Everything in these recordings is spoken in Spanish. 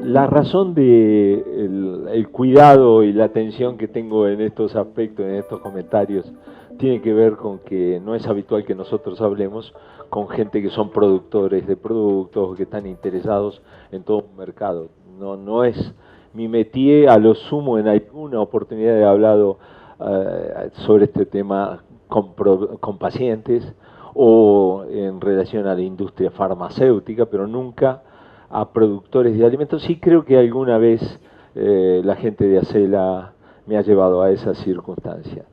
La razón de el cuidado y la atención que tengo en estos aspectos, en estos comentarios, tiene que ver con que no es habitual que nosotros hablemos con gente que son productores de productos, que están interesados en todo un mercado. No es mi métier, a lo sumo en alguna oportunidad he hablado sobre este tema con pacientes o en relación a la industria farmacéutica, pero nunca a productores de alimentos. Sí creo que alguna vez la gente de Acela me ha llevado a esa circunstancia.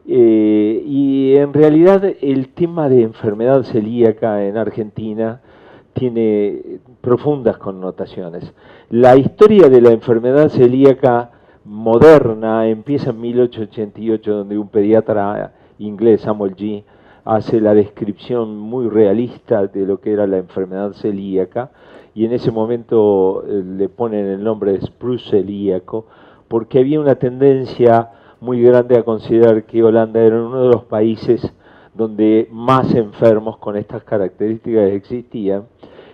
Y en realidad el tema de enfermedad celíaca en Argentina tiene profundas connotaciones. La historia de la enfermedad celíaca moderna empieza en 1888, donde un pediatra inglés, Samuel G., hace la descripción muy realista de lo que era la enfermedad celíaca, y en ese momento le ponen el nombre de Spruce celíaco, porque había una tendencia muy grande a considerar que Holanda era uno de los países donde más enfermos con estas características existían,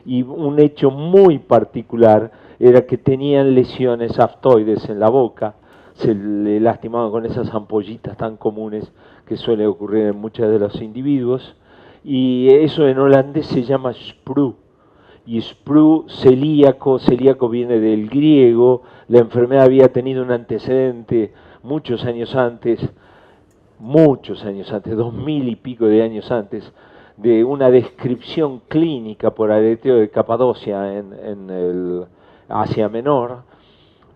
y un hecho muy particular era que tenían lesiones aftoides en la boca, se le lastimaban con esas ampollitas tan comunes que suele ocurrir en muchos de los individuos, y eso en holandés se llama sprue, y sprue celíaco, celíaco viene del griego, la enfermedad había tenido un antecedente muchos años antes, 2000 y pico de años antes, de una descripción clínica por aleteo de Capadocia en el Asia Menor,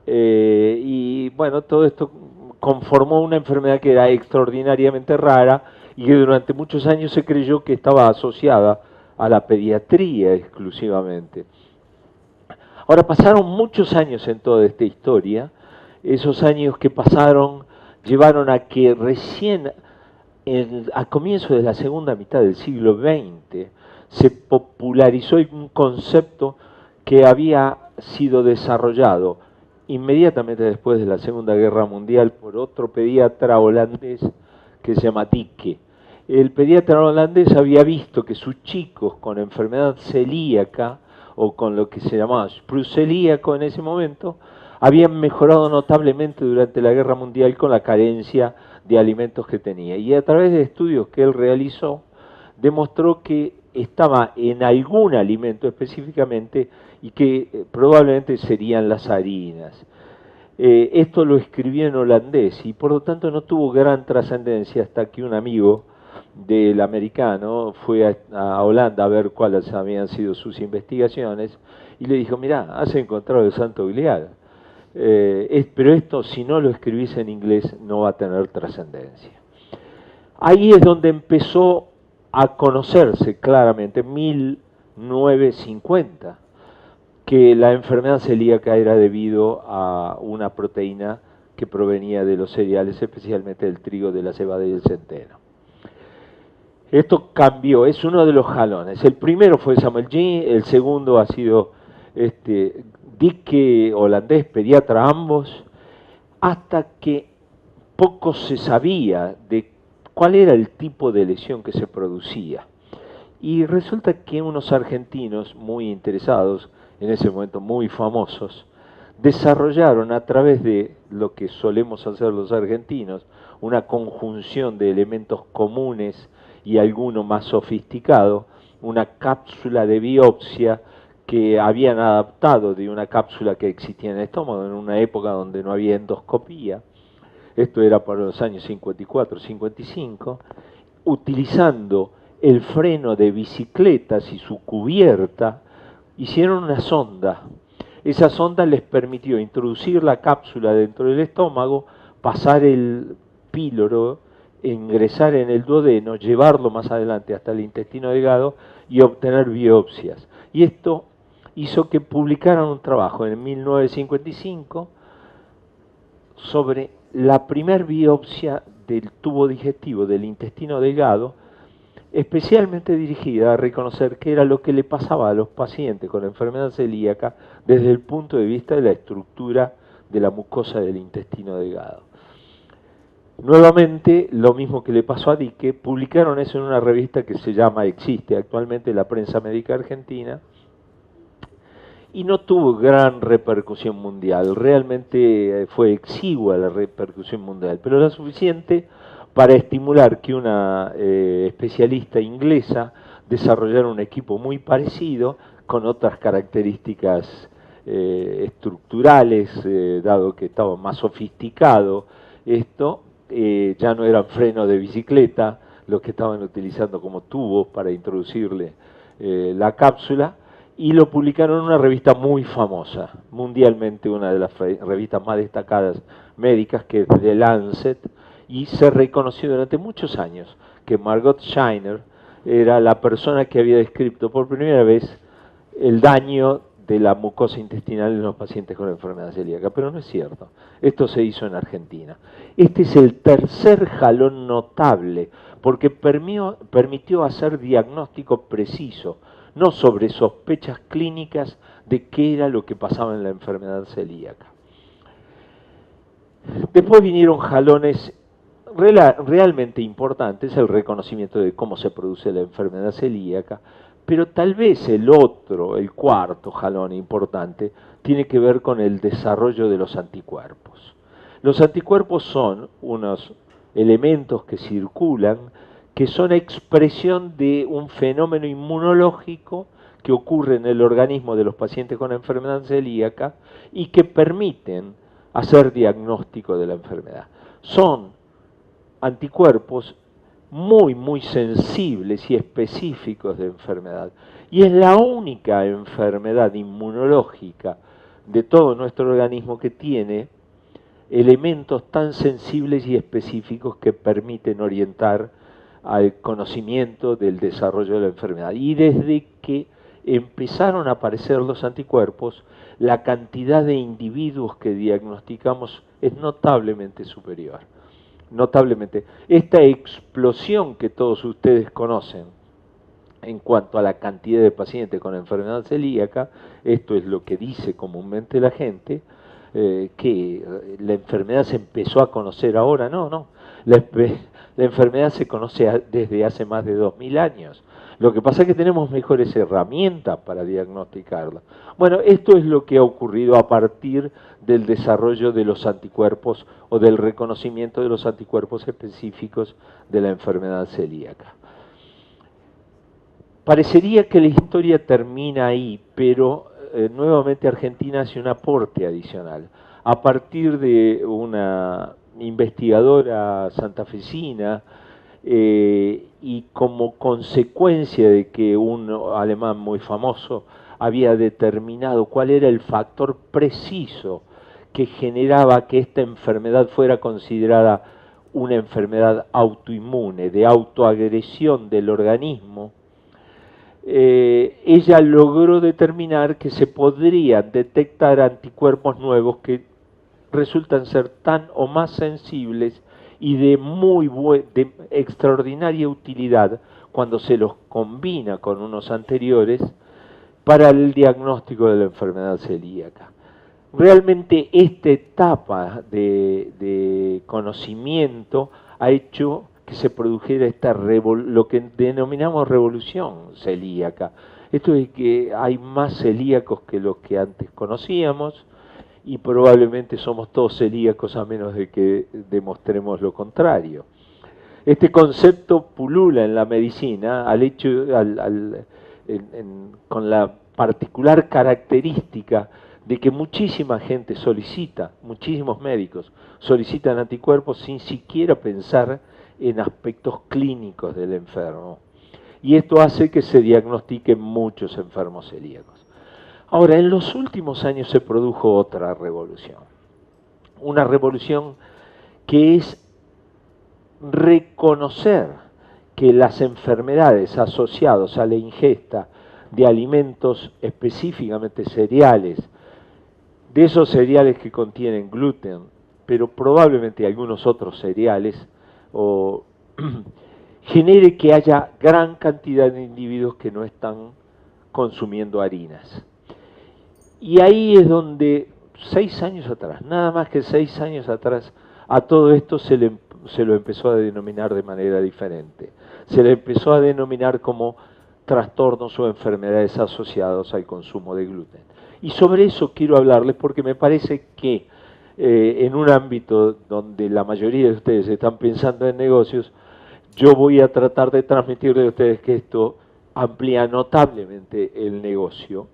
y bueno, todo esto conformó una enfermedad que era extraordinariamente rara y que durante muchos años se creyó que estaba asociada a la pediatría exclusivamente. Ahora pasaron muchos años en toda esta historia, esos años que pasaron llevaron a que recién a comienzo de la segunda mitad del siglo XX se popularizó un concepto que había sido desarrollado inmediatamente después de la Segunda Guerra Mundial por otro pediatra holandés que se llama Dicke. El pediatra holandés había visto que sus chicos con enfermedad celíaca o con lo que se llamaba celíaco en ese momento habían mejorado notablemente durante la Guerra Mundial con la carencia de alimentos que tenía. Y a través de estudios que él realizó, demostró que estaba en algún alimento específicamente y que probablemente serían las harinas. Esto lo escribió en holandés y por lo tanto no tuvo gran trascendencia hasta que un amigo del americano fue a Holanda a ver cuáles habían sido sus investigaciones y le dijo, mirá, has encontrado el Santo Grial. Pero esto, si no lo escribís en inglés, no va a tener trascendencia. Ahí es donde empezó a conocerse claramente, en 1950, que la enfermedad celíaca era debido a una proteína que provenía de los cereales, especialmente del trigo, de la cebada y del centeno. Esto cambió, es uno de los jalones. El primero fue Samuel G., el segundo ha sido Dicke, holandés, pediatra ambos, hasta que poco se sabía de cuál era el tipo de lesión que se producía. Y resulta que unos argentinos muy interesados, en ese momento muy famosos, desarrollaron a través de lo que solemos hacer los argentinos, una conjunción de elementos comunes y alguno más sofisticado, una cápsula de biopsia que habían adaptado de una cápsula que existía en el estómago en una época donde no había endoscopía. Esto era para los años 54, 55, utilizando el freno de bicicletas y su cubierta, hicieron una sonda. Esa sonda les permitió introducir la cápsula dentro del estómago, pasar el píloro, ingresar en el duodeno, llevarlo más adelante hasta el intestino delgado y obtener biopsias. Y esto hizo que publicaran un trabajo en 1955 sobre la primer biopsia del tubo digestivo del intestino delgado, especialmente dirigida a reconocer qué era lo que le pasaba a los pacientes con enfermedad celíaca desde el punto de vista de la estructura de la mucosa del intestino delgado. Nuevamente, lo mismo que le pasó a Dicke, publicaron eso en una revista que se llama, existe actualmente, la Prensa Médica Argentina, y no tuvo gran repercusión mundial. Realmente fue exigua la repercusión mundial, pero lo suficiente para estimular que una especialista inglesa desarrollara un equipo muy parecido, con otras características estructurales, dado que estaba más sofisticado esto. Ya no eran frenos de bicicleta los que estaban utilizando como tubos para introducirle la cápsula, y lo publicaron en una revista muy famosa, mundialmente una de las revistas más destacadas médicas, que es The Lancet, y se reconoció durante muchos años que Margot Scheiner era la persona que había descrito por primera vez el daño de la mucosa intestinal en los pacientes con enfermedad celíaca, pero no es cierto. Esto se hizo en Argentina. Este es el tercer jalón notable, porque permitió hacer diagnóstico preciso, no sobre sospechas clínicas de qué era lo que pasaba en la enfermedad celíaca. Después vinieron jalones realmente importantes, el reconocimiento de cómo se produce la enfermedad celíaca, pero tal vez el cuarto jalón importante, tiene que ver con el desarrollo de los anticuerpos. Los anticuerpos son unos elementos que circulan, que son expresión de un fenómeno inmunológico que ocurre en el organismo de los pacientes con enfermedad celíaca y que permiten hacer diagnóstico de la enfermedad. Son anticuerpos muy sensibles y específicos de enfermedad. Y es la única enfermedad inmunológica de todo nuestro organismo que tiene elementos tan sensibles y específicos que permiten orientar al conocimiento del desarrollo de la enfermedad. Y desde que empezaron a aparecer los anticuerpos, la cantidad de individuos que diagnosticamos es notablemente superior. Notablemente. Esta explosión que todos ustedes conocen en cuanto a la cantidad de pacientes con enfermedad celíaca, esto es lo que dice comúnmente la gente, que la enfermedad se empezó a conocer ahora. No. La enfermedad se conoce desde hace más de 2000 años. Lo que pasa es que tenemos mejores herramientas para diagnosticarla. Bueno, esto es lo que ha ocurrido a partir del desarrollo de los anticuerpos o del reconocimiento de los anticuerpos específicos de la enfermedad celíaca. Parecería que la historia termina ahí, pero nuevamente Argentina hace un aporte adicional. A partir de una investigadora santafesina, y como consecuencia de que un alemán muy famoso había determinado cuál era el factor preciso que generaba que esta enfermedad fuera considerada una enfermedad autoinmune, de autoagresión del organismo, ella logró determinar que se podrían detectar anticuerpos nuevos que resultan ser tan o más sensibles y de de extraordinaria utilidad cuando se los combina con unos anteriores para el diagnóstico de la enfermedad celíaca. Realmente esta etapa de conocimiento ha hecho que se produjera lo que denominamos revolución celíaca. Esto es que hay más celíacos que los que antes conocíamos, y probablemente somos todos celíacos a menos de que demostremos lo contrario. Este concepto pulula en la medicina con la particular característica de que muchísima gente muchísimos médicos solicitan anticuerpos sin siquiera pensar en aspectos clínicos del enfermo. Y esto hace que se diagnostiquen muchos enfermos celíacos. Ahora, en los últimos años se produjo otra revolución. Una revolución que es reconocer que las enfermedades asociadas a la ingesta de alimentos, específicamente cereales, de esos cereales que contienen gluten, pero probablemente algunos otros cereales, genere que haya gran cantidad de individuos que no están consumiendo harinas. Y ahí es donde 6 años atrás, nada más que 6 años atrás, a todo esto se lo empezó a denominar de manera diferente. Se le empezó a denominar como trastornos o enfermedades asociados al consumo de gluten. Y sobre eso quiero hablarles porque me parece que en un ámbito donde la mayoría de ustedes están pensando en negocios, yo voy a tratar de transmitirles a ustedes que esto amplía notablemente el negocio.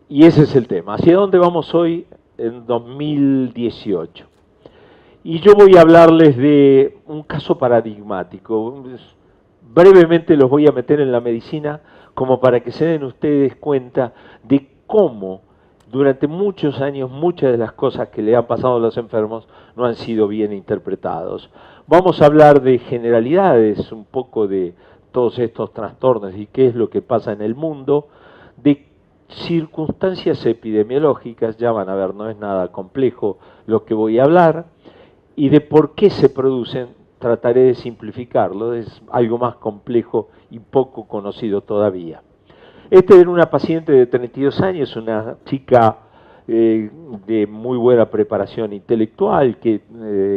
Y ese es el tema. ¿Hacia dónde vamos hoy en 2018? Y yo voy a hablarles de un caso paradigmático. Brevemente los voy a meter en la medicina como para que se den ustedes cuenta de cómo durante muchos años muchas de las cosas que le han pasado a los enfermos no han sido bien interpretados. Vamos a hablar de generalidades, un poco de todos estos trastornos y qué es lo que pasa en el mundo, de circunstancias epidemiológicas, ya van a ver, no es nada complejo lo que voy a hablar, y de por qué se producen, trataré de simplificarlo, es algo más complejo y poco conocido todavía. Esta era una paciente de 32 años, una chica de muy buena preparación intelectual, que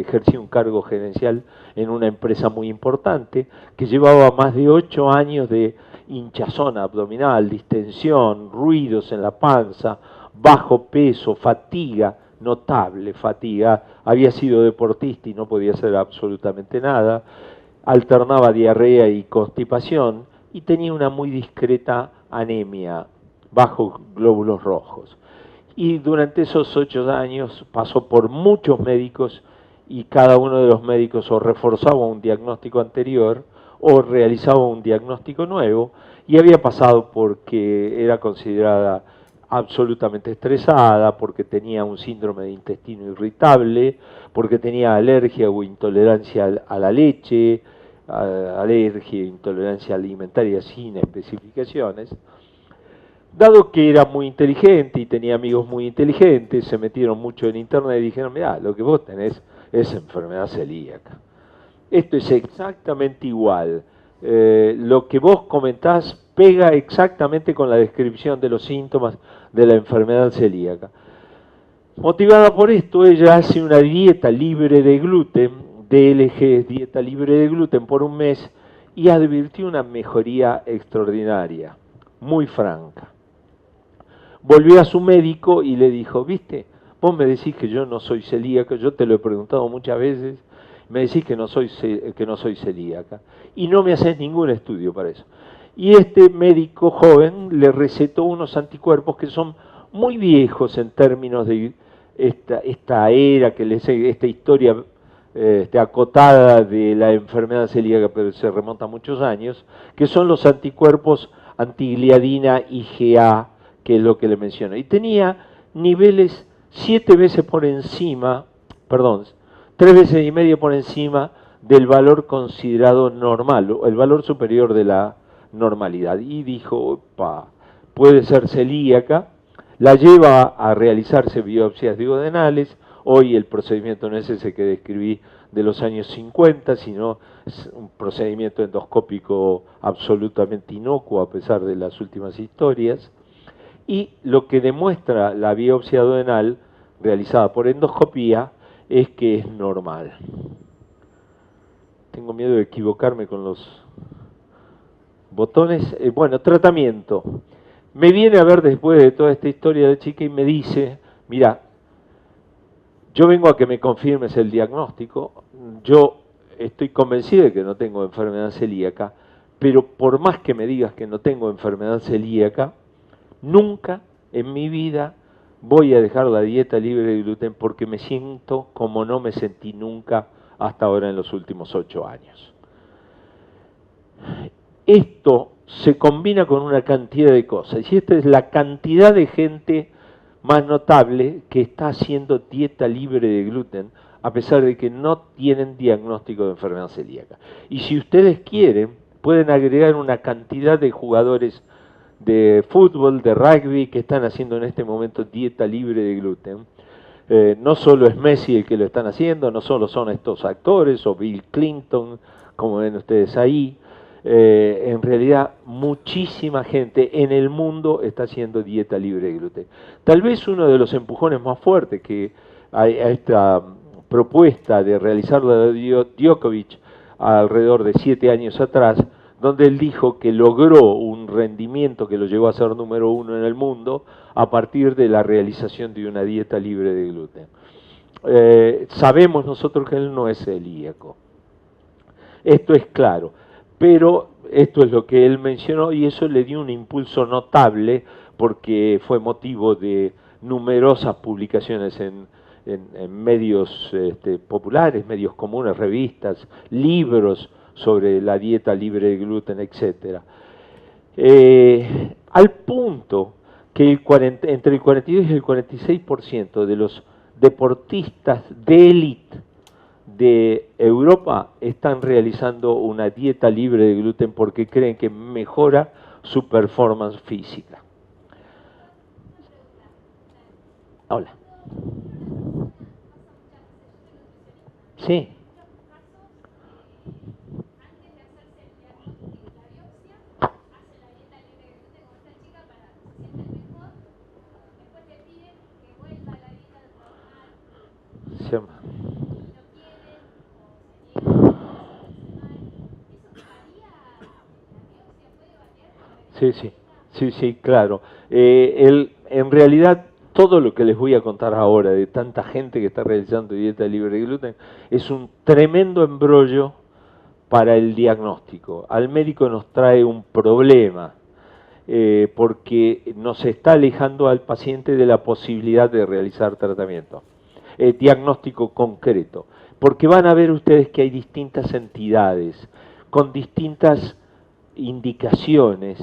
ejercía un cargo gerencial en una empresa muy importante, que llevaba más de 8 años de hinchazón abdominal, distensión, ruidos en la panza, bajo peso, fatiga, notable fatiga, había sido deportista y no podía hacer absolutamente nada, alternaba diarrea y constipación y tenía una muy discreta anemia, bajos glóbulos rojos. Y durante esos 8 años pasó por muchos médicos y cada uno de los médicos o reforzaba un diagnóstico anterior o realizaba un diagnóstico nuevo, y había pasado porque era considerada absolutamente estresada, porque tenía un síndrome de intestino irritable, porque tenía alergia o intolerancia a la leche, alergia e intolerancia alimentaria sin especificaciones. Dado que era muy inteligente y tenía amigos muy inteligentes, se metieron mucho en internet y dijeron, mira, lo que vos tenés es enfermedad celíaca. Esto es exactamente igual. Lo que vos comentás pega exactamente con la descripción de los síntomas de la enfermedad celíaca. Motivada por esto, ella hace una dieta libre de gluten, DLG, dieta libre de gluten, por un mes, y advirtió una mejoría extraordinaria, muy franca. Volvió a su médico y le dijo, viste, vos me decís que yo no soy celíaca, yo te lo he preguntado muchas veces, me decís que no soy celíaca, y no me haces ningún estudio para eso. Y este médico joven le recetó unos anticuerpos que son muy viejos en términos de esta era, esta historia acotada de la enfermedad celíaca, pero se remonta a muchos años, que son los anticuerpos antigliadina IgA, que es lo que le menciono. Y tenía niveles 7 veces por encima, perdón, 3 veces y medio por encima del valor considerado normal, el valor superior de la normalidad. Y dijo, opa, puede ser celíaca. La lleva a realizarse biopsias duodenales. Hoy el procedimiento no es ese que describí de los años 50, sino es un procedimiento endoscópico absolutamente inocuo a pesar de las últimas historias. Y lo que demuestra la biopsia duodenal realizada por endoscopía es que es normal. Tengo miedo de equivocarme con los botones. Bueno, tratamiento. Me viene a ver después de toda esta historia de chica y me dice, mira, yo vengo a que me confirmes el diagnóstico, yo estoy convencido de que no tengo enfermedad celíaca, pero por más que me digas que no tengo enfermedad celíaca, nunca en mi vida voy a dejar la dieta libre de gluten porque me siento como no me sentí nunca hasta ahora en los últimos 8 años. Esto se combina con una cantidad de cosas, y esta es la cantidad de gente más notable que está haciendo dieta libre de gluten, a pesar de que no tienen diagnóstico de enfermedad celíaca. Y si ustedes quieren, pueden agregar una cantidad de jugadores de fútbol, de rugby, que están haciendo en este momento dieta libre de gluten. No solo es Messi el que lo están haciendo, no solo son estos actores o Bill Clinton, como ven ustedes ahí. En realidad muchísima gente en el mundo está haciendo dieta libre de gluten. Tal vez uno de los empujones más fuertes que a esta propuesta de realizarla de Djokovic alrededor de 7 años atrás, donde él dijo que logró un rendimiento que lo llevó a ser número 1 en el mundo a partir de la realización de una dieta libre de gluten. Sabemos nosotros que él no es celíaco. Esto es claro, pero esto es lo que él mencionó y eso le dio un impulso notable porque fue motivo de numerosas publicaciones en medios populares, medios comunes, revistas, libros sobre la dieta libre de gluten, etc. Al punto que entre el 42 y el 46% de los deportistas de élite de Europa están realizando una dieta libre de gluten porque creen que mejora su performance física. Hola. Sí. Se llama. Sí, sí, sí, sí, claro. En realidad, todo lo que les voy a contar ahora de tanta gente que está realizando dieta libre de gluten es un tremendo embrollo para el diagnóstico. Al médico nos trae un problema porque nos está alejando al paciente de la posibilidad de realizar tratamiento. Diagnóstico concreto. Porque van a ver ustedes que hay distintas entidades con distintas indicaciones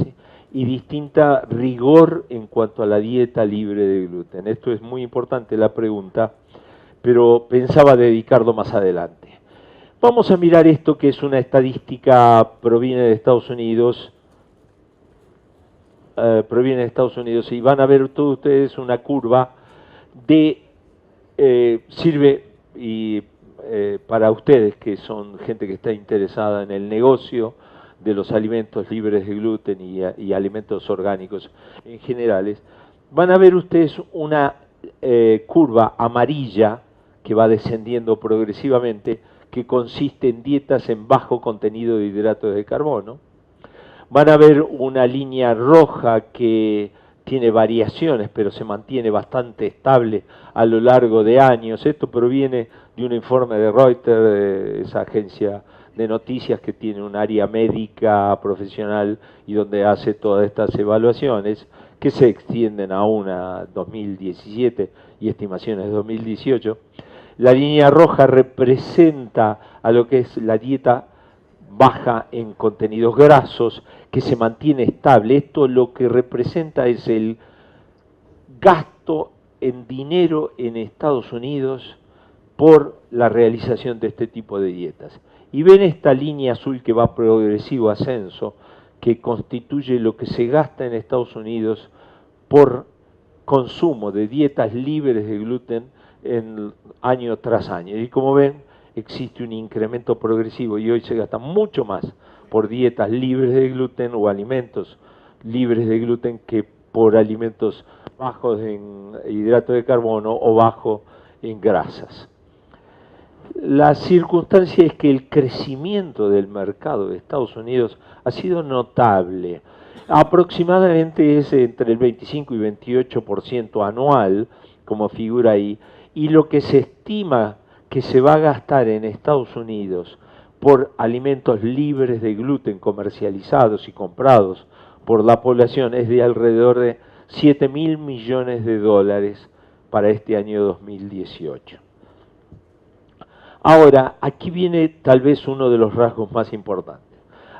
y distinta rigor en cuanto a la dieta libre de gluten. Esto es muy importante la pregunta, pero pensaba dedicarlo más adelante. Vamos a mirar esto que es una estadística, proviene de Estados Unidos, y van a ver todos ustedes una curva de, sirve y para ustedes que son gente que está interesada en el negocio de los alimentos libres de gluten y alimentos orgánicos en generales, van a ver ustedes una curva amarilla que va descendiendo progresivamente, que consiste en dietas en bajo contenido de hidratos de carbono. Van a ver una línea roja que tiene variaciones, pero se mantiene bastante estable a lo largo de años. Esto proviene de un informe de Reuters, esa agencia de noticias que tiene un área médica profesional y donde hace todas estas evaluaciones que se extienden aún a 2017 y estimaciones de 2018. La línea roja representa a lo que es la dieta baja en contenidos grasos, que se mantiene estable. Esto lo que representa es el gasto en dinero en Estados Unidos por la realización de este tipo de dietas. Y ven esta línea azul que va progresivo ascenso, que constituye lo que se gasta en Estados Unidos por consumo de dietas libres de gluten en año tras año. Y como ven, existe un incremento progresivo y hoy se gasta mucho más por dietas libres de gluten o alimentos libres de gluten que por alimentos bajos en hidrato de carbono o bajo en grasas. La circunstancia es que el crecimiento del mercado de Estados Unidos ha sido notable. Aproximadamente es entre el 25 y 28% anual, como figura ahí, y lo que se estima que se va a gastar en Estados Unidos por alimentos libres de gluten comercializados y comprados por la población es de alrededor de 7.000 millones de dólares para este año 2018. Ahora, aquí viene tal vez uno de los rasgos más importantes.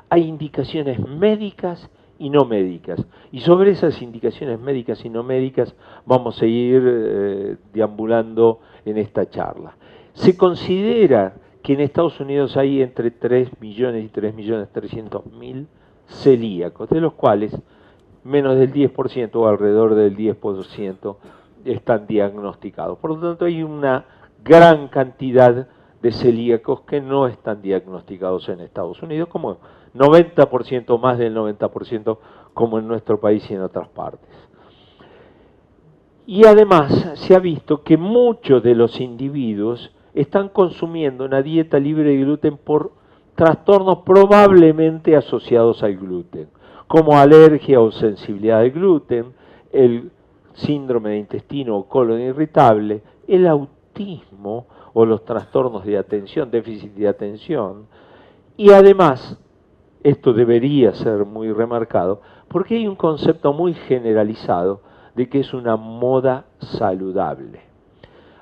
Hay indicaciones médicas y no médicas. Y sobre esas indicaciones médicas y no médicas vamos a ir deambulando en esta charla. Se considera que en Estados Unidos hay entre 3 millones y 3.300.000 celíacos, de los cuales menos del 10% o alrededor del 10% están diagnosticados. Por lo tanto, hay una gran cantidad de celíacos que no están diagnosticados en Estados Unidos, como 90%, más del 90%, como en nuestro país y en otras partes. Y además se ha visto que muchos de los individuos están consumiendo una dieta libre de gluten por trastornos probablemente asociados al gluten, como alergia o sensibilidad al gluten, el síndrome de intestino o colon irritable, el autismo o los trastornos de atención, déficit de atención, y además, esto debería ser muy remarcado, porque hay un concepto muy generalizado de que es una moda saludable.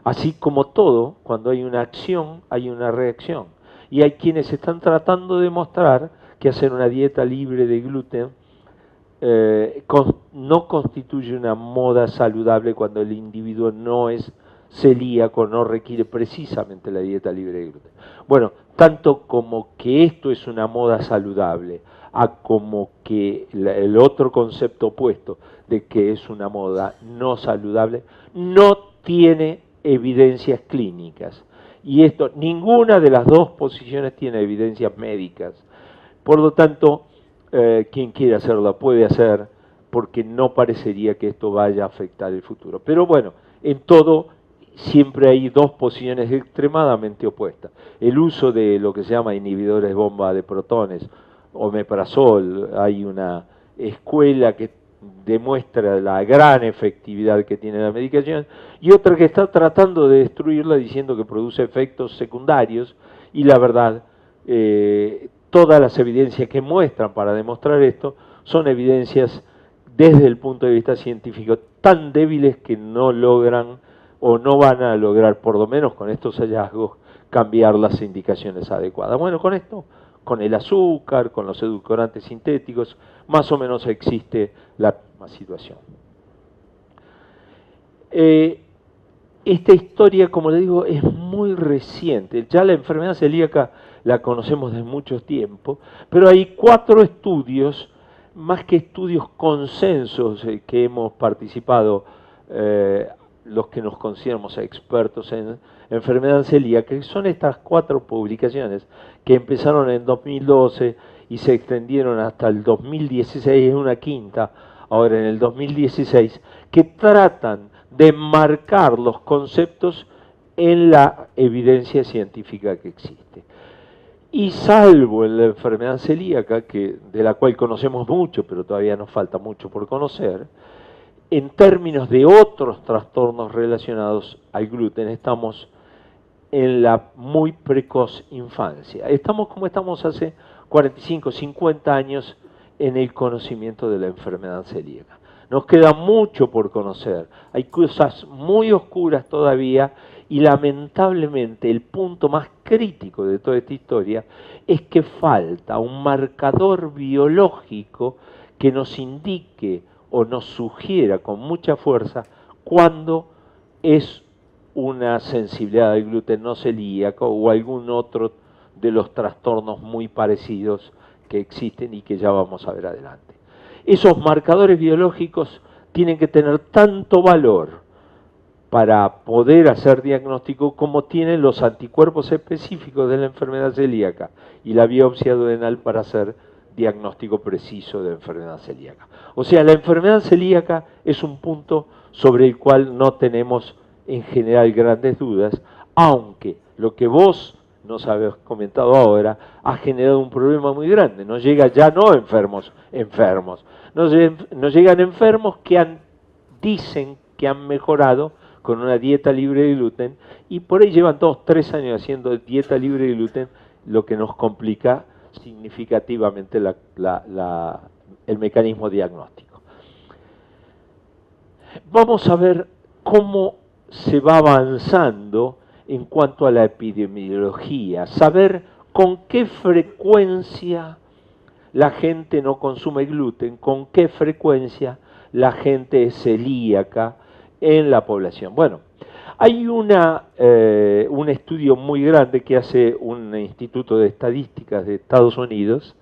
Así como todo, cuando hay una acción, hay una reacción. Y hay quienes están tratando de mostrar que hacer una dieta libre de gluten no constituye una moda saludable cuando el individuo no es celíaco, no requiere precisamente la dieta libre de gluten. Bueno, tanto como que esto es una moda saludable, a como que el otro concepto opuesto de que es una moda no saludable, no tiene evidencias clínicas. Y esto, ninguna de las dos posiciones tiene evidencias médicas. Por lo tanto, quien quiere hacerla puede hacer, porque no parecería que esto vaya a afectar el futuro. Pero bueno, en todo siempre hay dos posiciones extremadamente opuestas. El uso de lo que se llama inhibidores bomba de protones, omeprazol, hay una escuela que demuestra la gran efectividad que tiene la medicación, y otra que está tratando de destruirla diciendo que produce efectos secundarios, y la verdad, todas las evidencias que muestran para demostrar esto son evidencias desde el punto de vista científico tan débiles que no logran o no van a lograr, por lo menos con estos hallazgos, cambiar las indicaciones adecuadas. Bueno, con esto, con el azúcar, con los edulcorantes sintéticos, más o menos existe la misma situación. Esta historia, como le digo, es muy reciente. Ya la enfermedad celíaca la conocemos de mucho tiempo, pero hay 4 estudios, más que estudios consensos que hemos participado, los que nos consideramos expertos en enfermedad celíaca, que son estas 4 publicaciones que empezaron en 2012 y se extendieron hasta el 2016, es una quinta, ahora en el 2016, que tratan de marcar los conceptos en la evidencia científica que existe. Y salvo en la enfermedad celíaca, de la cual conocemos mucho, pero todavía nos falta mucho por conocer, en términos de otros trastornos relacionados al gluten, estamos en la muy precoz infancia. Estamos como estamos hace 45, 50 años en el conocimiento de la enfermedad celíaca. Nos queda mucho por conocer, hay cosas muy oscuras todavía, y lamentablemente el punto más crítico de toda esta historia es que falta un marcador biológico que nos indique o nos sugiera con mucha fuerza cuándo es una sensibilidad al gluten no celíaco o algún otro de los trastornos muy parecidos que existen y que ya vamos a ver adelante. Esos marcadores biológicos tienen que tener tanto valor para poder hacer diagnóstico como tienen los anticuerpos específicos de la enfermedad celíaca y la biopsia duodenal para hacer diagnóstico preciso de enfermedad celíaca. O sea, la enfermedad celíaca es un punto sobre el cual no tenemos en general grandes dudas, aunque lo que vos nos habéis comentado ahora ha generado un problema muy grande. Nos llega ya no enfermos, nos llegan enfermos que dicen que han mejorado con una dieta libre de gluten, y por ahí llevan 2, 3 años haciendo dieta libre de gluten, lo que nos complica significativamente el mecanismo diagnóstico. Vamos a ver cómo se va avanzando en cuanto a la epidemiología, saber con qué frecuencia la gente no consume gluten, con qué frecuencia la gente es celíaca en la población. Bueno, hay un estudio muy grande que hace un instituto de estadísticas de Estados Unidos.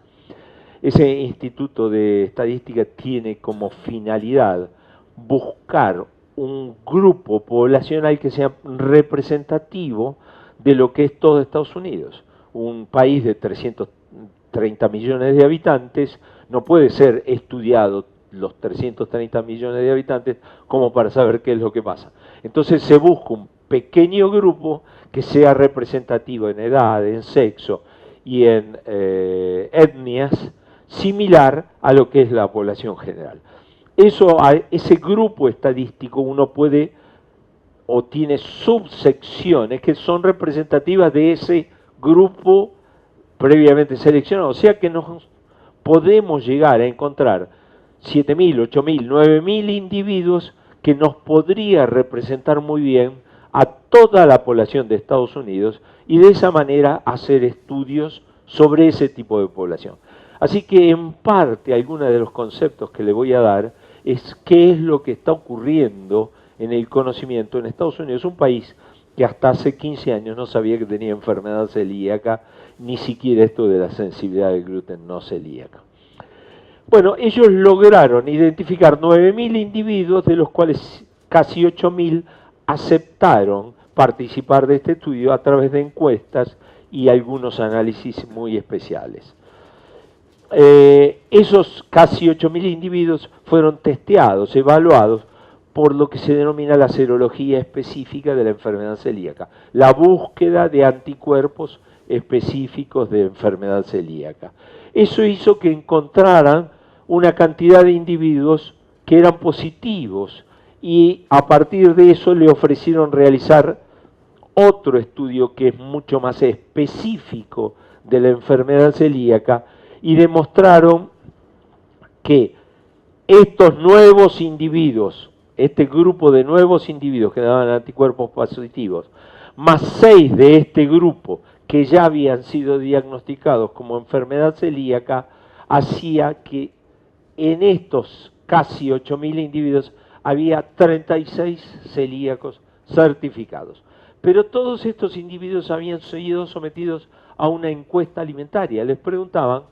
Ese instituto de estadística tiene como finalidad buscar un grupo poblacional que sea representativo de lo que es todo Estados Unidos. Un país de 330 millones de habitantes no puede ser estudiado los 330 millones de habitantes como para saber qué es lo que pasa. Entonces se busca un pequeño grupo que sea representativo en edad, en sexo y en etnias, similar a lo que es la población general. Ese grupo estadístico uno puede o tiene subsecciones que son representativas de ese grupo previamente seleccionado. O sea que nos podemos llegar a encontrar 7.000, 8.000, 9.000 individuos que nos podría representar muy bien a toda la población de Estados Unidos y de esa manera hacer estudios sobre ese tipo de población. Así que en parte algunos de los conceptos que le voy a dar es qué es lo que está ocurriendo en el conocimiento en Estados Unidos, un país que hasta hace 15 años no sabía que tenía enfermedad celíaca, ni siquiera esto de la sensibilidad al gluten no celíaca. Bueno, ellos lograron identificar 9.000 individuos, de los cuales casi 8.000 aceptaron participar de este estudio a través de encuestas y algunos análisis muy especiales. Esos casi 8.000 individuos fueron testeados, evaluados por lo que se denomina la serología específica de la enfermedad celíaca, la búsqueda de anticuerpos específicos de enfermedad celíaca. Eso hizo que encontraran una cantidad de individuos que eran positivos y a partir de eso le ofrecieron realizar otro estudio que es mucho más específico de la enfermedad celíaca y demostraron que estos nuevos individuos, este grupo de nuevos individuos que daban anticuerpos positivos, más 6 de este grupo que ya habían sido diagnosticados como enfermedad celíaca, hacía que en estos casi 8.000 individuos había 36 celíacos certificados. Pero todos estos individuos habían sido sometidos a una encuesta alimentaria. Les preguntaban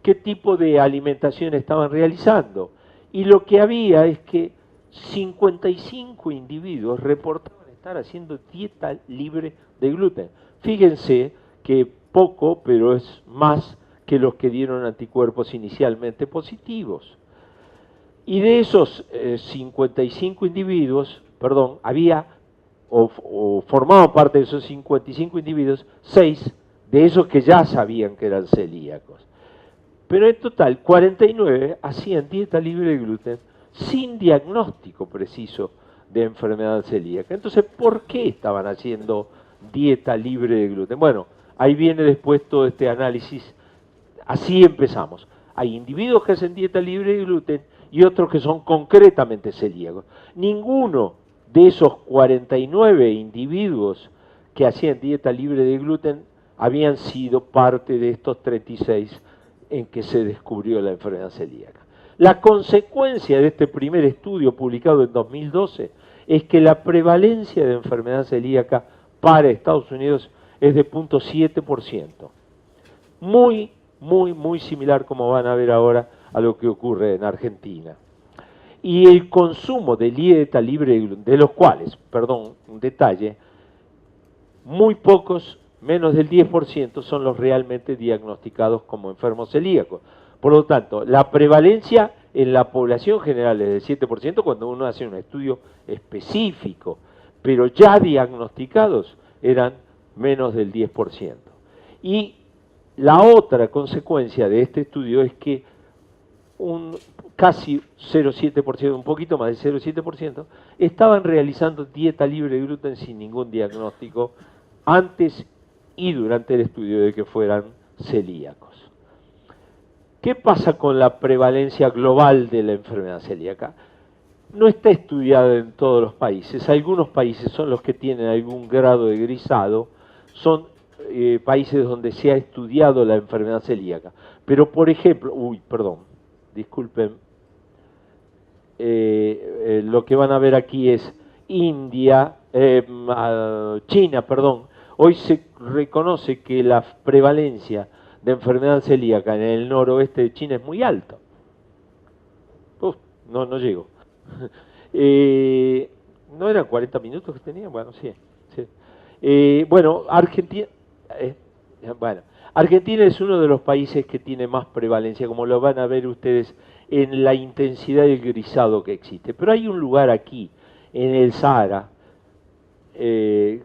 qué tipo de alimentación estaban realizando. Y lo que había es que 55 individuos reportaban estar haciendo dieta libre de gluten. Fíjense que poco, pero es más que los que dieron anticuerpos inicialmente positivos. Y de esos 55 individuos, había o formaban parte de esos 55 individuos, 6 de esos que ya sabían que eran celíacos. Pero en total, 49 hacían dieta libre de gluten sin diagnóstico preciso de enfermedad celíaca. Entonces, ¿por qué estaban haciendo dieta libre de gluten? Bueno, ahí viene después todo este análisis. Así empezamos. Hay individuos que hacen dieta libre de gluten y otros que son concretamente celíacos. Ninguno de esos 49 individuos que hacían dieta libre de gluten habían sido parte de estos 36 en que se descubrió la enfermedad celíaca. La consecuencia de este primer estudio publicado en 2012 es que la prevalencia de enfermedad celíaca para Estados Unidos es de 0.7%. Muy similar, como van a ver ahora, a lo que ocurre en Argentina. Y el consumo de dieta libre de gluten, de los cuales, un detalle, muy pocos, menos del 10%, son los realmente diagnosticados como enfermos celíacos. Por lo tanto, la prevalencia en la población general es del 7% cuando uno hace un estudio específico, pero ya diagnosticados eran menos del 10%. Y la otra consecuencia de este estudio es que casi 0,7%, un poquito más de 0,7%, estaban realizando dieta libre de gluten sin ningún diagnóstico antes y durante el estudio de que fueran celíacos. ¿Qué pasa con la prevalencia global de la enfermedad celíaca? No está estudiada en todos los países. Algunos países son los que tienen algún grado de grisado, son países donde se ha estudiado la enfermedad celíaca. Pero, por ejemplo, disculpen, lo que van a ver aquí es China, Hoy se reconoce que la prevalencia de enfermedad celíaca en el noroeste de China es muy alta. No llego. ¿No eran 40 minutos que tenía? Bueno, sí. Argentina es uno de los países que tiene más prevalencia, como lo van a ver ustedes en la intensidad del grisado que existe. Pero hay un lugar aquí, en el Sahara, que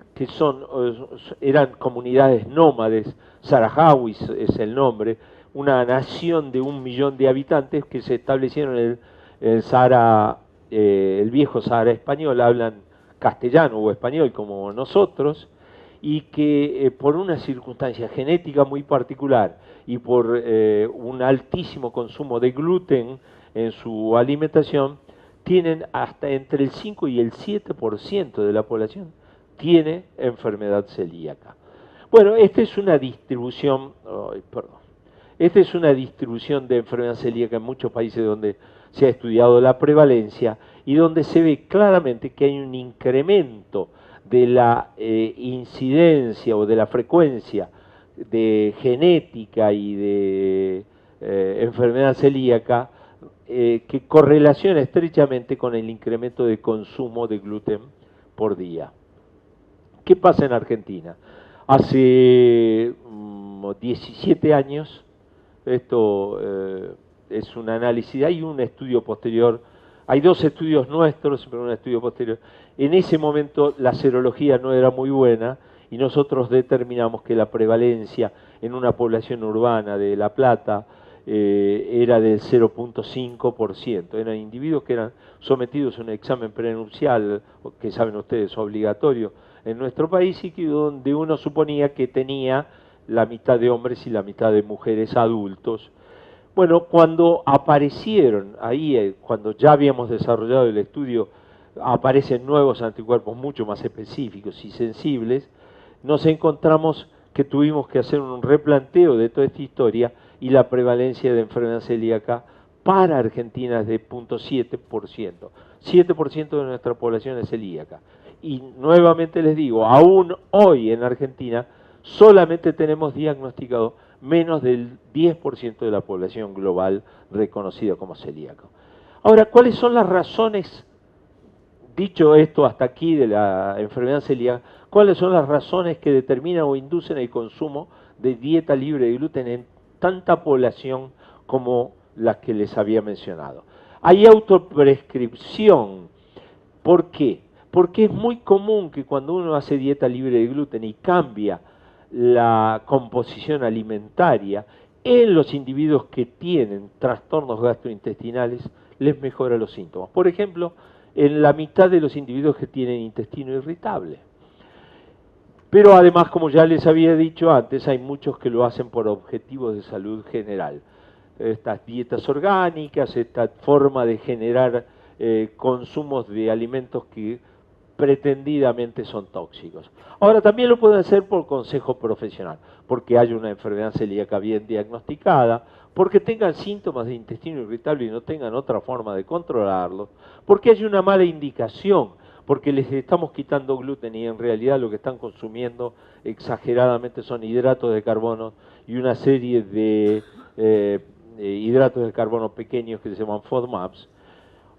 eran comunidades nómades, Sahrawis es el nombre, una nación de 1 millón de habitantes que se establecieron en el Sahara, el viejo Sahara español, hablan castellano o español como nosotros, y que por una circunstancia genética muy particular y por un altísimo consumo de gluten en su alimentación, tienen hasta entre el 5 y el 7% de la población tiene enfermedad celíaca. Bueno, esta es una distribución, esta es una distribución de enfermedad celíaca en muchos países donde se ha estudiado la prevalencia y donde se ve claramente que hay un incremento de la incidencia o de la frecuencia de genética y de enfermedad celíaca que correlaciona estrechamente con el incremento de consumo de gluten por día. ¿Qué pasa en Argentina? Hace 17 años, esto es un análisis, hay un estudio posterior, hay 2 estudios nuestros, pero un estudio posterior. En ese momento la serología no era muy buena y nosotros determinamos que la prevalencia en una población urbana de La Plata era del 0.5%. Eran individuos que eran sometidos a un examen prenupcial, que saben ustedes, obligatorio en nuestro país, y que donde uno suponía que tenía la mitad de hombres y la mitad de mujeres adultos. Bueno, cuando aparecieron ahí, cuando ya habíamos desarrollado el estudio, aparecen nuevos anticuerpos mucho más específicos y sensibles, nos encontramos que tuvimos que hacer un replanteo de toda esta historia y la prevalencia de enfermedad celíaca para Argentina es de 0.7%. 7% de nuestra población es celíaca. Y nuevamente les digo, aún hoy en Argentina solamente tenemos diagnosticado menos del 10% de la población global reconocida como celíaco. Ahora, ¿cuáles son las razones, dicho esto hasta aquí de la enfermedad celíaca, cuáles son las razones que determinan o inducen el consumo de dieta libre de gluten en tanta población como las que les había mencionado? Hay autoprescripción. ¿Por qué? Porque es muy común que cuando uno hace dieta libre de gluten y cambia la composición alimentaria, en los individuos que tienen trastornos gastrointestinales les mejora los síntomas. Por ejemplo, en la mitad de los individuos que tienen intestino irritable. Pero además, como ya les había dicho antes, hay muchos que lo hacen por objetivos de salud general. Estas dietas orgánicas, esta forma de generar consumos de alimentos que pretendidamente son tóxicos. Ahora, también lo pueden hacer por consejo profesional, porque hay una enfermedad celíaca bien diagnosticada, porque tengan síntomas de intestino irritable y no tengan otra forma de controlarlo, porque hay una mala indicación, porque les estamos quitando gluten y en realidad lo que están consumiendo exageradamente son hidratos de carbono y una serie de hidratos de carbono pequeños que se llaman FODMAPs,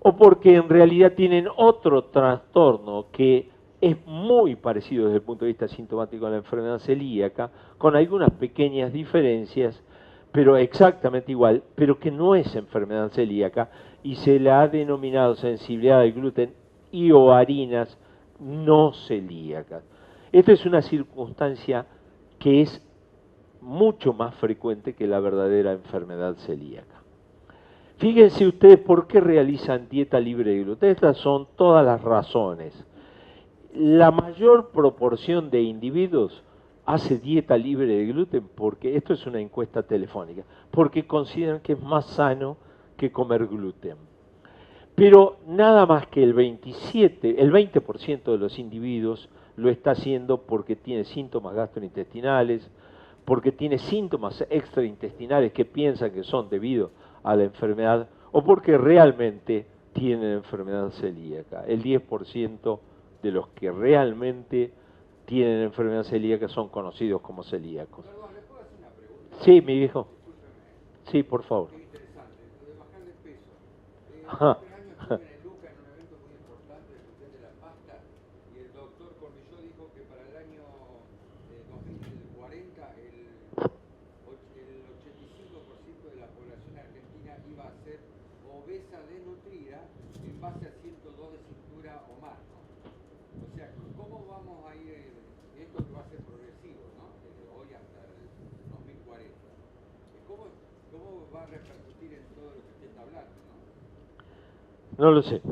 o porque en realidad tienen otro trastorno que es muy parecido desde el punto de vista sintomático a la enfermedad celíaca, con algunas pequeñas diferencias, pero exactamente igual, pero que no es enfermedad celíaca y se la ha denominado sensibilidad al gluten y o harinas no celíacas. Esta es una circunstancia que es mucho más frecuente que la verdadera enfermedad celíaca. Fíjense ustedes por qué realizan dieta libre de gluten. Estas son todas las razones. La mayor proporción de individuos hace dieta libre de gluten porque, esto es una encuesta telefónica, porque consideran que es más sano que comer gluten. Pero nada más que el 20% de los individuos lo está haciendo porque tiene síntomas gastrointestinales, porque tiene síntomas extraintestinales que piensan que son debido a la enfermedad o porque realmente tienen enfermedad celíaca. El 10% de los que realmente tienen enfermedad celíaca son conocidos como celíacos. Perdón, ¿le puedo hacer una pregunta? Sí, mi viejo. Discúlpeme. Sí, por favor. Qué interesante, lo de bajar de peso. Ajá. Hace un año estuve en el Luca en un evento muy importante del Hotel de la Pasta y el doctor Cornilló dijo que para el año 2040 el 85% de la población argentina iba a ser obesa desnutrida en base a 102 de cintura o más, ¿no? O sea, ¿cómo vamos a ir, esto que va a ser progresivo, ¿no? Desde hoy hasta el 2040. ¿Cómo va a repercutir en todo lo que usted está hablando, ¿no? No lo sé.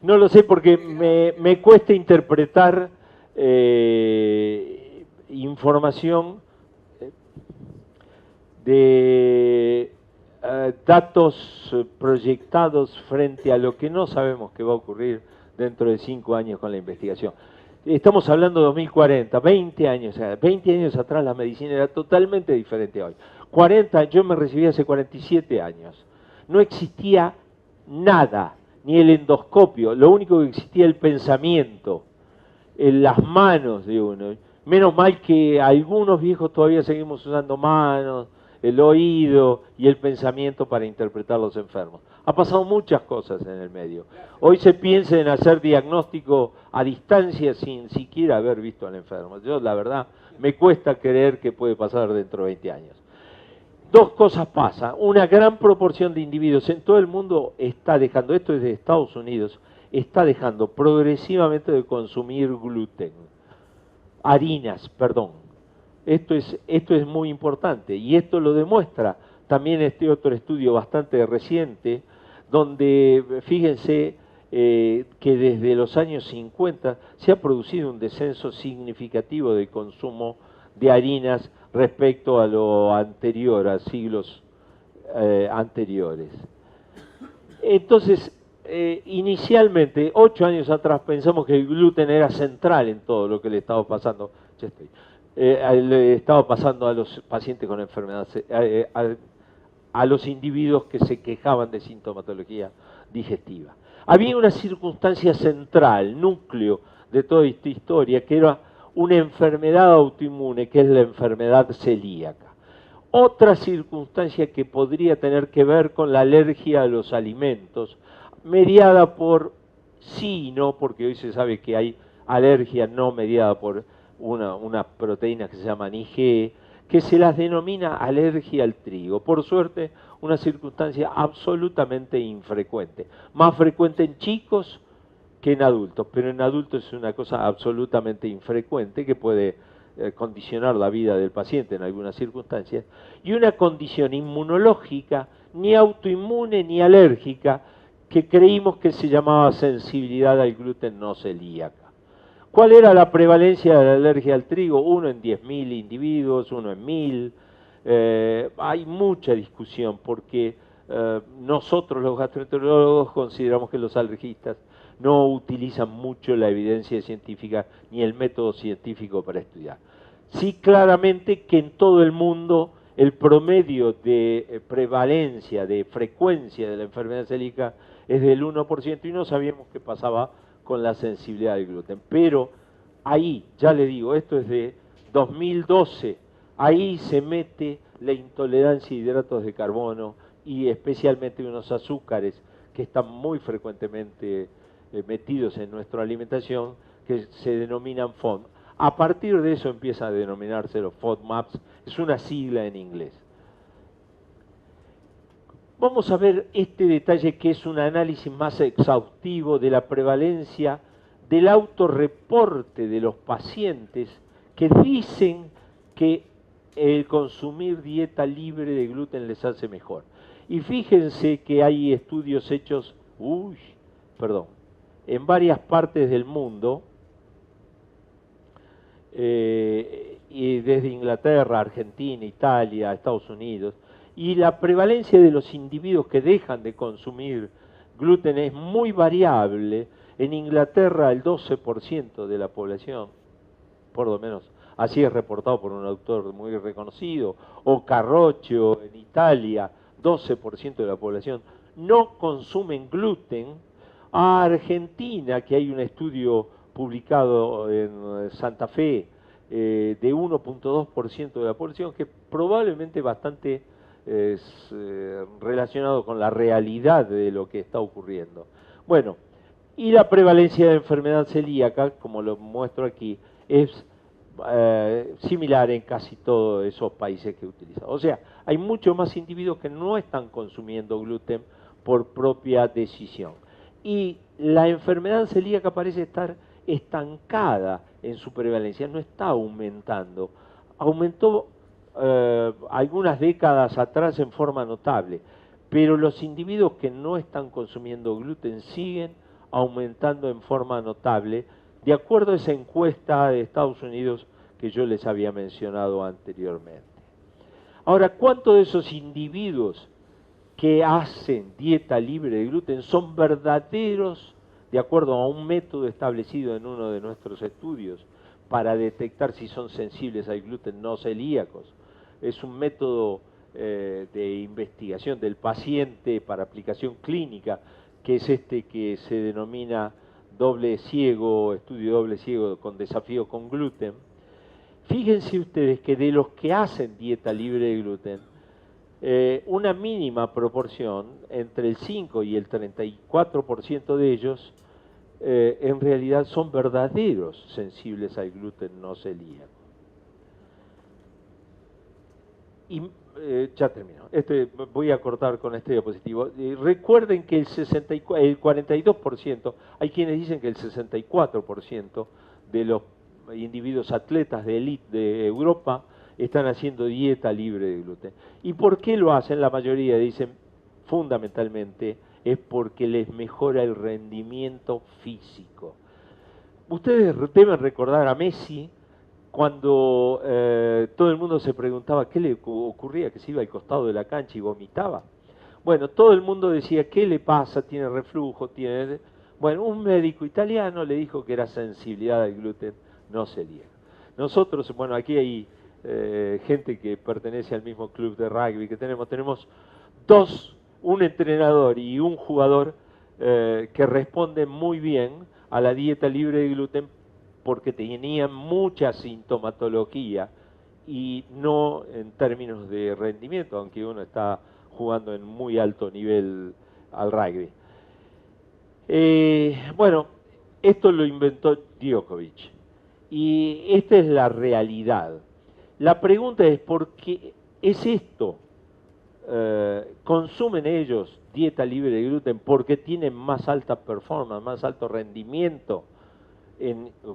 No lo sé porque me cuesta interpretar información de datos proyectados frente a lo que no sabemos que va a ocurrir dentro de 5 años con la investigación. Estamos hablando de 2040, 20 años, o sea, 20 años atrás la medicina era totalmente diferente a hoy. 40, yo me recibí hace 47 años. No existía nada, ni el endoscopio, lo único que existía el pensamiento, en las manos de uno. Menos mal que algunos viejos todavía seguimos usando manos, el oído y el pensamiento para interpretar a los enfermos. Ha pasado muchas cosas en el medio. Hoy se piensa en hacer diagnóstico a distancia sin siquiera haber visto al enfermo. Yo, la verdad, me cuesta creer que puede pasar dentro de 20 años. Dos cosas pasan. Una gran proporción de individuos en todo el mundo está dejando, esto es de Estados Unidos, está dejando progresivamente de consumir gluten. Harinas, perdón. Esto es muy importante y esto lo demuestra también este otro estudio bastante reciente, donde fíjense que desde los años 50 se ha producido un descenso significativo del consumo de harinas respecto a lo anterior, a siglos anteriores. Entonces, inicialmente, 8 años atrás, pensamos que el gluten era central en todo lo que le estaba pasando. Ya estoy. Le estaba pasando a los pacientes con enfermedades, a los individuos que se quejaban de sintomatología digestiva. Había una circunstancia central, núcleo de toda esta historia, que era una enfermedad autoinmune, que es la enfermedad celíaca. Otra circunstancia que podría tener que ver con la alergia a los alimentos, mediada por sí y no, porque hoy se sabe que hay alergia no mediada por una proteína que se llama IgE, que se las denomina alergia al trigo. Por suerte, una circunstancia absolutamente infrecuente. Más frecuente en chicos que en adultos, pero en adultos es una cosa absolutamente infrecuente que puede condicionar la vida del paciente en algunas circunstancias, y una condición inmunológica, ni autoinmune ni alérgica, que creímos que se llamaba sensibilidad al gluten no celíaca. ¿Cuál era la prevalencia de la alergia al trigo? 1 en 10.000 individuos, 1 en 1.000. Hay mucha discusión porque nosotros los gastroenterólogos consideramos que los alergistas no utilizan mucho la evidencia científica ni el método científico para estudiar. Sí, claramente que en todo el mundo el promedio de prevalencia, de frecuencia de la enfermedad celíaca es del 1% y no sabíamos qué pasaba con la sensibilidad al gluten. Pero ahí, ya le digo, esto es de 2012, ahí se mete la intolerancia a hidratos de carbono y especialmente unos azúcares que están muy frecuentemente metidos en nuestra alimentación, que se denominan FODMAP. A partir de eso empieza a denominarse los FODMAPs, es una sigla en inglés. Vamos a ver este detalle que es un análisis más exhaustivo de la prevalencia del autorreporte de los pacientes que dicen que el consumir dieta libre de gluten les hace mejor. Y fíjense que hay estudios hechos, en varias partes del mundo, y desde Inglaterra, Argentina, Italia, Estados Unidos, y la prevalencia de los individuos que dejan de consumir gluten es muy variable. En Inglaterra el 12% de la población, por lo menos así es reportado por un autor muy reconocido, o Carroccio en Italia, 12% de la población no consumen gluten. A Argentina, que hay un estudio publicado en Santa Fe de 1.2% de la población, que probablemente bastante relacionado con la realidad de lo que está ocurriendo. Bueno, y la prevalencia de enfermedad celíaca, como lo muestro aquí, es similar en casi todos esos países que he utilizado. O sea, hay muchos más individuos que no están consumiendo gluten por propia decisión. Y la enfermedad celíaca parece estar estancada en su prevalencia, no está aumentando. Aumentó algunas décadas atrás en forma notable, pero los individuos que no están consumiendo gluten siguen aumentando en forma notable, de acuerdo a esa encuesta de Estados Unidos que yo les había mencionado anteriormente. Ahora, ¿cuántos de esos individuos que hacen dieta libre de gluten son verdaderos, de acuerdo a un método establecido en uno de nuestros estudios, para detectar si son sensibles al gluten no celíacos? Es un método de investigación del paciente para aplicación clínica, que es este que se denomina doble ciego, estudio doble ciego con desafío con gluten. Fíjense ustedes que de los que hacen dieta libre de gluten, una mínima proporción, entre el 5 y el 34% de ellos, en realidad son verdaderos sensibles al gluten no celíaco. Y ya termino. Voy a cortar con este diapositivo. Recuerden que el 42%, hay quienes dicen que el 64% de los individuos atletas de élite de Europa están haciendo dieta libre de gluten. ¿Y por qué lo hacen? La mayoría dicen, fundamentalmente, es porque les mejora el rendimiento físico. Ustedes deben recordar a Messi, cuando todo el mundo se preguntaba qué le ocurría, que se iba al costado de la cancha y vomitaba. Bueno, todo el mundo decía, ¿qué le pasa? Tiene reflujo, tiene... Bueno, un médico italiano le dijo que era sensibilidad al gluten no celíaco. Nosotros, bueno, aquí hay gente que pertenece al mismo club de rugby que tenemos dos, un entrenador y un jugador que responden muy bien a la dieta libre de gluten porque tenían mucha sintomatología y no en términos de rendimiento, aunque uno está jugando en muy alto nivel al rugby. Bueno, esto lo inventó Djokovic y esta es la realidad. La pregunta es, ¿por qué es esto? ¿Consumen ellos dieta libre de gluten porque tienen más alta performance, más alto rendimiento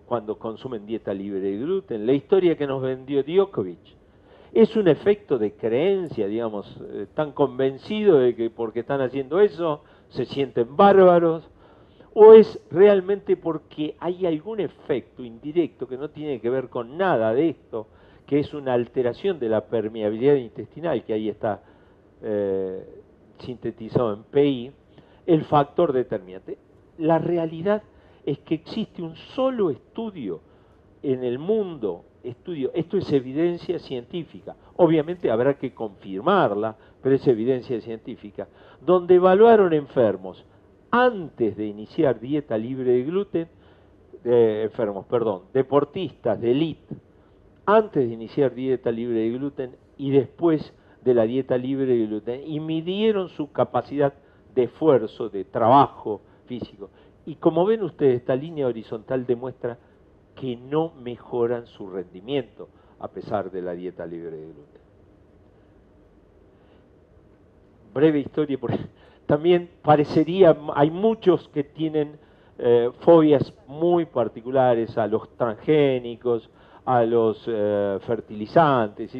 cuando consumen dieta libre de gluten? La historia que nos vendió Djokovic es un efecto de creencia, digamos, están convencidos de que porque están haciendo eso se sienten bárbaros, o es realmente porque hay algún efecto indirecto que no tiene que ver con nada de esto, que es una alteración de la permeabilidad intestinal, que ahí está sintetizado en PI, el factor determinante. La realidad es que existe un solo estudio en el mundo, esto es evidencia científica, obviamente habrá que confirmarla, pero es evidencia científica, donde evaluaron enfermos antes de iniciar dieta libre de gluten, deportistas de élite, antes de iniciar dieta libre de gluten y después de la dieta libre de gluten, y midieron su capacidad de esfuerzo, de trabajo físico. Y como ven ustedes, esta línea horizontal demuestra que no mejoran su rendimiento a pesar de la dieta libre de gluten. Breve historia, porque también parecería, hay muchos que tienen fobias muy particulares a los transgénicos, a los fertilizantes,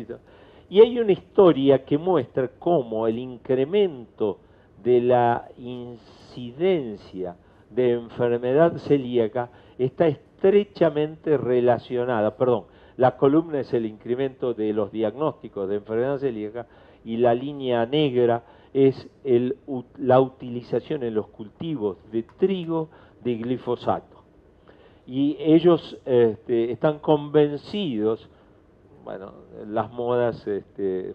y hay una historia que muestra cómo el incremento de la incidencia de enfermedad celíaca está estrechamente relacionada, la columna es el incremento de los diagnósticos de enfermedad celíaca y la línea negra es la utilización en los cultivos de trigo de glifosato. Y ellos están convencidos, bueno, las modas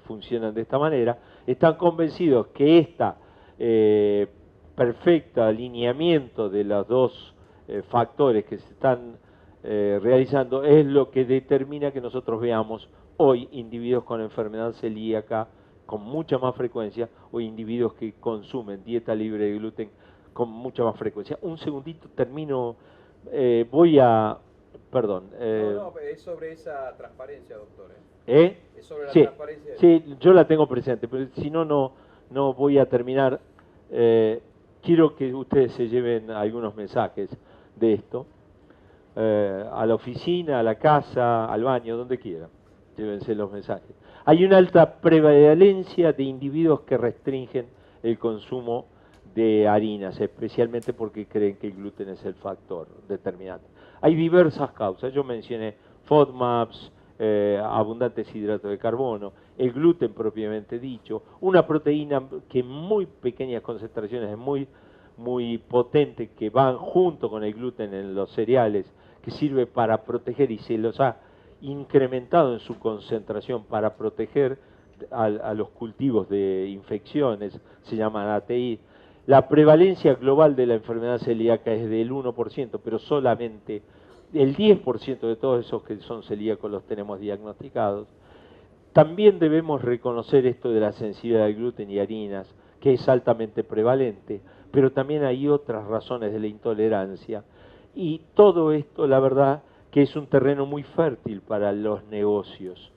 funcionan de esta manera, están convencidos que perfecto alineamiento de los dos factores que se están realizando es lo que determina que nosotros veamos hoy individuos con enfermedad celíaca con mucha más frecuencia o individuos que consumen dieta libre de gluten con mucha más frecuencia. Un segundito, termino, perdón. No, es sobre esa transparencia, doctor. Es sobre la sí, transparencia. Sí, yo la tengo presente, pero si no, no voy a terminar. Quiero que ustedes se lleven algunos mensajes de esto. a la oficina, a la casa, al baño, donde quieran. Llévense los mensajes. Hay una alta prevalencia de individuos que restringen el consumo de harinas, especialmente porque creen que el gluten es el factor determinante. Hay diversas causas, yo mencioné FODMAPs, abundantes hidratos de carbono, el gluten propiamente dicho, una proteína que en muy pequeñas concentraciones es muy potente, que van junto con el gluten en los cereales, que sirve para proteger y se los ha incrementado en su concentración para proteger a los cultivos de infecciones, se llaman ATI. La prevalencia global de la enfermedad celíaca es del 1%, pero solamente el 10% de todos esos que son celíacos los tenemos diagnosticados. También debemos reconocer esto de la sensibilidad al gluten y harinas, que es altamente prevalente, pero también hay otras razones de la intolerancia. Y todo esto, la verdad, que es un terreno muy fértil para los negocios.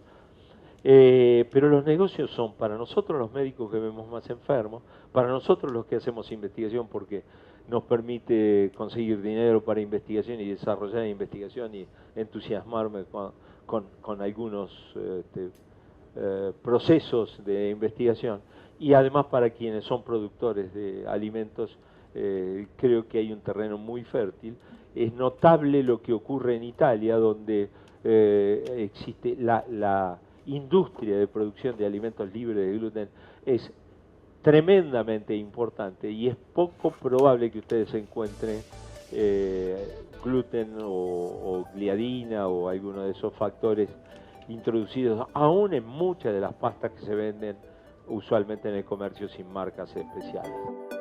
Pero los negocios son para nosotros los médicos que vemos más enfermos, para nosotros los que hacemos investigación porque nos permite conseguir dinero para investigación y desarrollar investigación y entusiasmarme con algunos procesos de investigación, y además para quienes son productores de alimentos. Creo que hay un terreno muy fértil. Es notable lo que ocurre en Italia, donde existe la industria de producción de alimentos libres de gluten, es tremendamente importante y es poco probable que ustedes encuentren gluten o gliadina o alguno de esos factores introducidos aún en muchas de las pastas que se venden usualmente en el comercio sin marcas especiales.